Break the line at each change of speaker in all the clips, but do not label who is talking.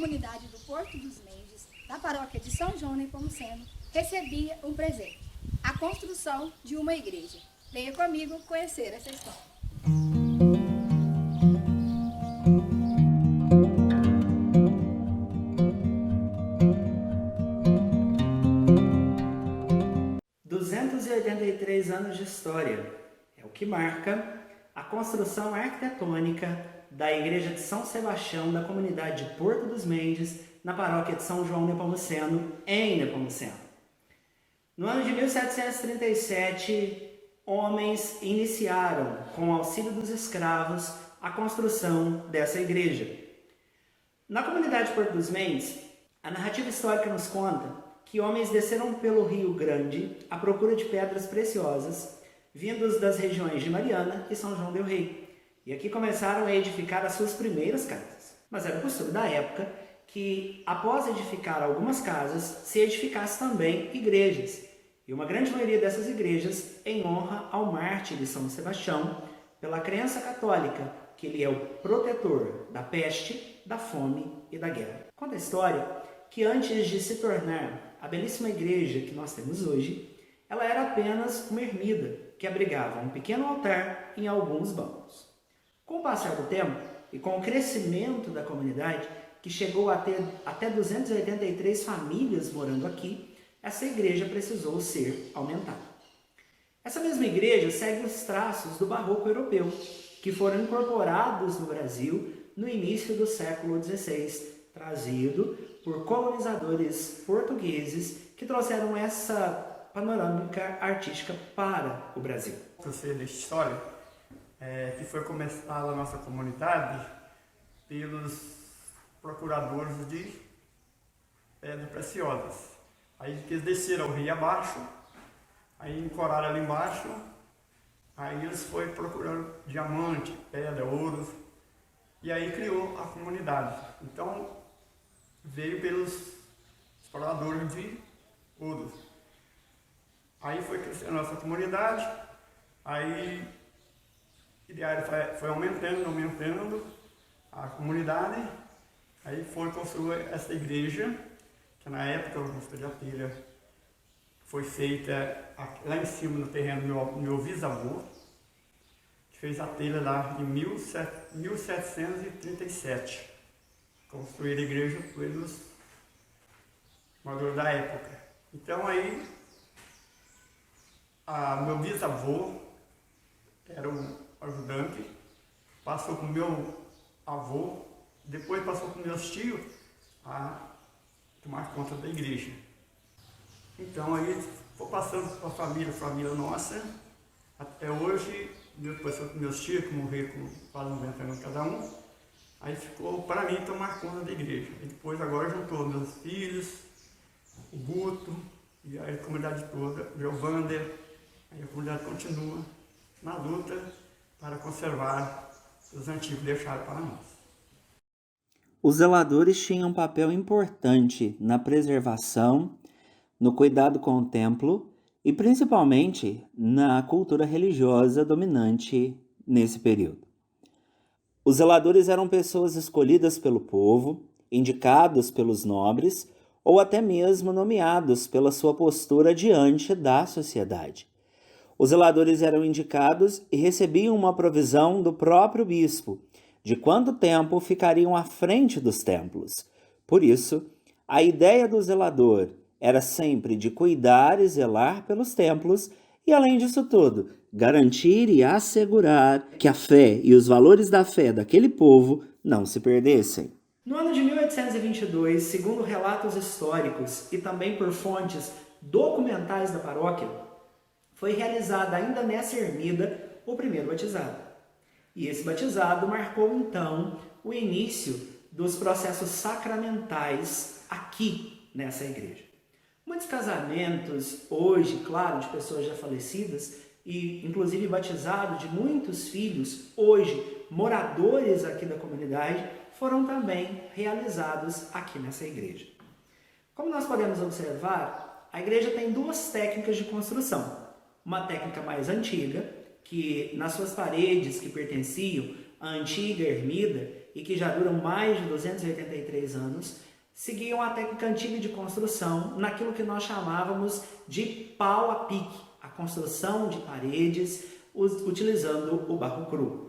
comunidade do Porto dos Mendes, da paróquia de São João Nepomuceno, recebia um presente, a construção de uma igreja. Venha comigo conhecer essa história.
Anos de história é o que marca a construção arquitetônica da Igreja de São Sebastião da comunidade de Porto dos Mendes, na paróquia de São João Nepomuceno, em Nepomuceno. No ano de 1737, homens iniciaram, com o auxílio dos escravos, a construção dessa igreja. Na comunidade de Porto dos Mendes, a narrativa histórica nos conta que homens desceram pelo Rio Grande à procura de pedras preciosas, vindos das regiões de Mariana e São João del Rei. E aqui começaram a edificar as suas primeiras casas. Mas era o costume da época que, após edificar algumas casas, se edificasse também igrejas. E uma grande maioria dessas igrejas em honra ao mártir de São Sebastião, pela crença católica que ele é o protetor da peste, da fome e da guerra. Conta a história que antes de se tornar a belíssima igreja que nós temos hoje, ela era apenas uma ermida que abrigava um pequeno altar em alguns bancos. Com o passar do tempo e com o crescimento da comunidade, que chegou a ter até 283 famílias morando aqui, essa igreja precisou ser aumentada. Essa mesma igreja segue os traços do barroco europeu, que foram incorporados no Brasil no início do século XVI, trazido por colonizadores portugueses que trouxeram essa panorâmica artística para o Brasil.
Eu sei da história que foi começada a nossa comunidade pelos procuradores de pedras preciosas. Aí eles desceram o rio abaixo, aí encoraram ali embaixo, aí eles foram procurando diamante, pedra, ouro, e aí criou a comunidade. Então, veio pelos exploradores de ouro. Aí foi crescendo a nossa comunidade, aí foi aumentando a comunidade, aí foi construir essa igreja, que na época o Augusto de Apilha foi feita lá em cima no terreno do meu bisavô, que fez a telha lá em 1737. Construir a igreja pelos moradores da época. Então aí, meu bisavô era um ajudante, passou para o meu avô, depois passou para os meus tios a tomar conta da igreja. Então aí, foi passando para a família nossa, até hoje, depois passou para os meus tios, que morreram com quase 90 anos cada um. Aí ficou para mim tomar conta da igreja. E depois agora juntou meus filhos, o Guto, e a comunidade toda, o Giovander. Aí a comunidade continua na luta para conservar os antigos deixados para nós.
Os zeladores tinham um papel importante na preservação, no cuidado com o templo e principalmente na cultura religiosa dominante nesse período. Os zeladores eram pessoas escolhidas pelo povo, indicados pelos nobres ou até mesmo nomeados pela sua postura diante da sociedade. Os zeladores eram indicados e recebiam uma provisão do próprio bispo, de quanto tempo ficariam à frente dos templos. Por isso, a ideia do zelador era sempre de cuidar e zelar pelos templos e, além disso tudo, garantir e assegurar que a fé e os valores da fé daquele povo não se perdessem. No ano de 1822, segundo relatos históricos e também por fontes documentais da paróquia, foi realizado ainda nessa ermida o primeiro batizado. E esse batizado marcou então o início dos processos sacramentais aqui nessa igreja. Muitos casamentos hoje, claro, de pessoas já falecidas, e inclusive batizado de muitos filhos, hoje moradores aqui da comunidade, foram também realizados aqui nessa igreja. Como nós podemos observar, a igreja tem duas técnicas de construção. Uma técnica mais antiga, que nas suas paredes que pertenciam a antiga ermida e que já duram mais de 283 anos, seguiam a técnica antiga de construção naquilo que nós chamávamos de pau a pique, a construção de paredes utilizando o barro cru.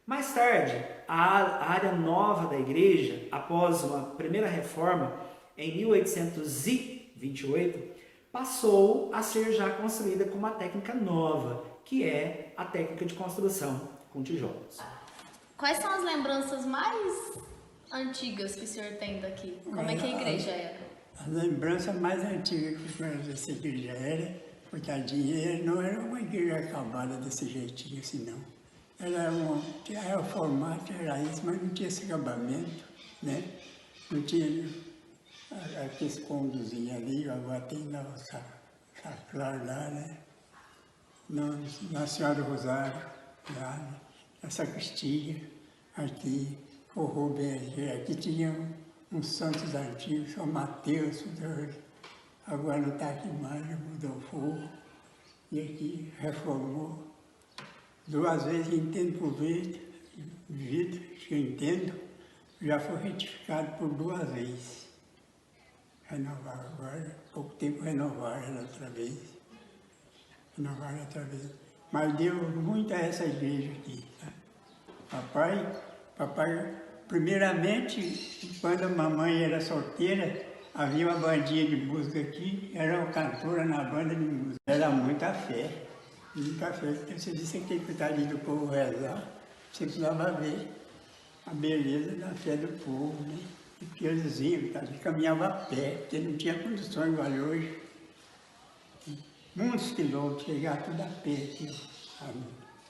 Mais tarde, a área nova da igreja, após uma primeira reforma em 1828, passou a ser já construída com uma técnica nova, que é a técnica de construção com tijolos.
Quais são as lembranças mais antigas que o senhor tem daqui? Como é que a igreja era?
A lembrança mais antiga que essa igreja era, coitadinha, não era uma igreja acabada desse jeitinho assim, não. Era o formato era isso, mas não tinha esse acabamento, né? Não tinha aqueles conduzinhos ali, agora tem na Saclar lá, né? Na Senhora do Rosário, lá, né? A sacristia, aqui, forrou bem aqui tinha uns santos antigos, São Mateus, agora não está aqui mais, mudou o forro, e aqui reformou. 2 vezes em tempo vida, que eu entendo, já foi retificado por 2 vezes. Renovaram agora, pouco tempo renovaram outra vez. Mas deu muito a essa igreja aqui. Tá? Papai, primeiramente, quando a mamãe era solteira, havia uma bandinha de música aqui, era uma cantora na banda de música. Era muita fé. Muita fé. Você disse que cuidar do povo rezar, você precisava ver a beleza da fé do povo, né? E que eles iam, caminhavam a pé, porque não tinha condições igual hoje. Muitos quilômetros, chegar tudo a pé aqui.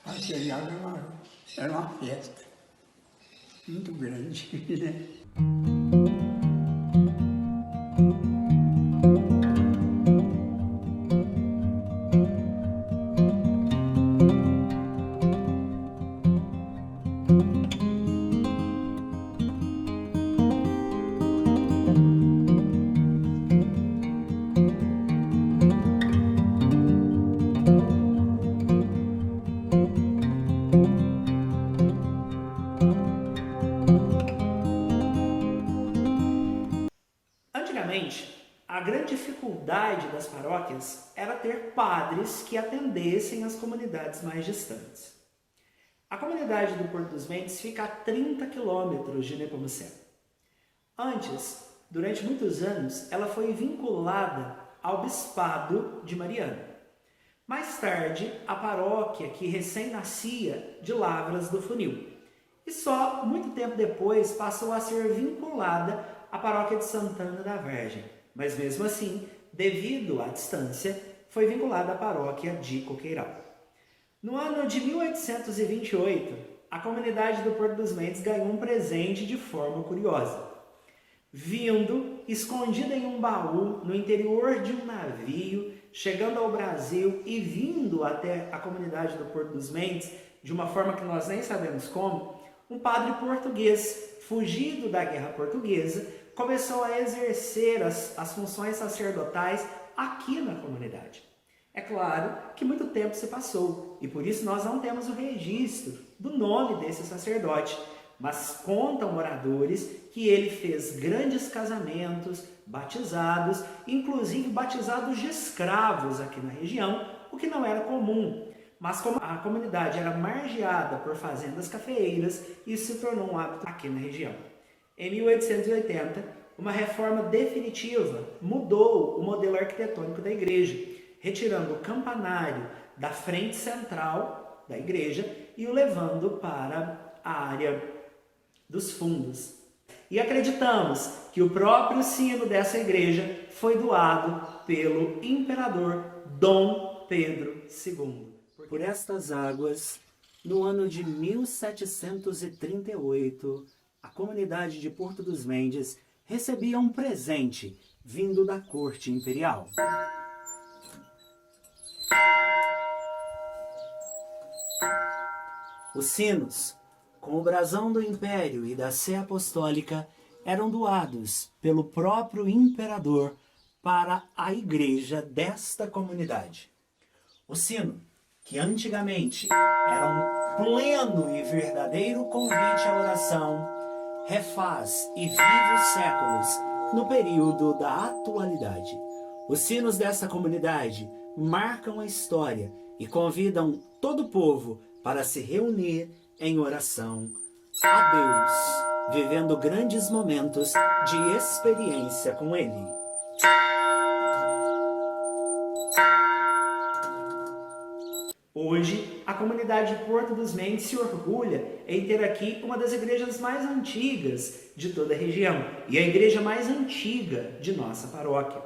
A chegada era uma festa muito grande, né?
A grande dificuldade das paróquias era ter padres que atendessem as comunidades mais distantes. A comunidade do Porto dos Mendes fica a 30 quilômetros de Nepomuceno. Antes, durante muitos anos, ela foi vinculada ao Bispado de Mariana. Mais tarde, a paróquia que recém-nascia de Lavras do Funil. E só muito tempo depois passou a ser vinculada à paróquia de Santana da Vargem. Mas mesmo assim, devido à distância, foi vinculada à paróquia de Coqueiral. No ano de 1828, a comunidade do Porto dos Mendes ganhou um presente de forma curiosa. Vindo, escondida em um baú, no interior de um navio, chegando ao Brasil e vindo até a comunidade do Porto dos Mendes, de uma forma que nós nem sabemos como, um padre português, fugido da Guerra Portuguesa, começou a exercer as funções sacerdotais aqui na comunidade. É claro que muito tempo se passou e por isso nós não temos o registro do nome desse sacerdote, mas contam moradores que ele fez grandes casamentos, batizados, inclusive batizados de escravos aqui na região, o que não era comum. Mas como a comunidade era margeada por fazendas cafeeiras, isso se tornou um hábito aqui na região. Em 1880, uma reforma definitiva mudou o modelo arquitetônico da igreja, retirando o campanário da frente central da igreja e o levando para a área dos fundos. E acreditamos que o próprio sino dessa igreja foi doado pelo imperador Dom Pedro II. Por estas águas, no ano de 1738, a comunidade de Porto dos Mendes recebia um presente vindo da corte imperial. Os sinos, com o brasão do Império e da Sé Apostólica, eram doados pelo próprio imperador para a igreja desta comunidade. O sino, que antigamente era um pleno e verdadeiro convite à oração, refaz e vive os séculos no período da atualidade. Os sinos dessa comunidade marcam a história e convidam todo o povo para se reunir em oração a Deus, vivendo grandes momentos de experiência com Ele. Hoje, a comunidade Porto dos Mendes se orgulha em ter aqui uma das igrejas mais antigas de toda a região e a igreja mais antiga de nossa paróquia.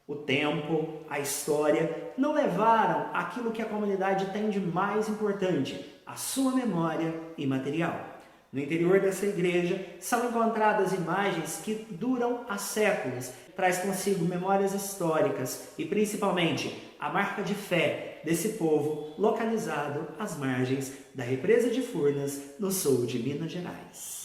O tempo, a história não levaram aquilo que a comunidade tem de mais importante, a sua memória imaterial. No interior dessa igreja são encontradas imagens que duram há séculos, traz consigo memórias históricas e principalmente a marca de fé desse povo localizado às margens da represa de Furnas, no sul de Minas Gerais.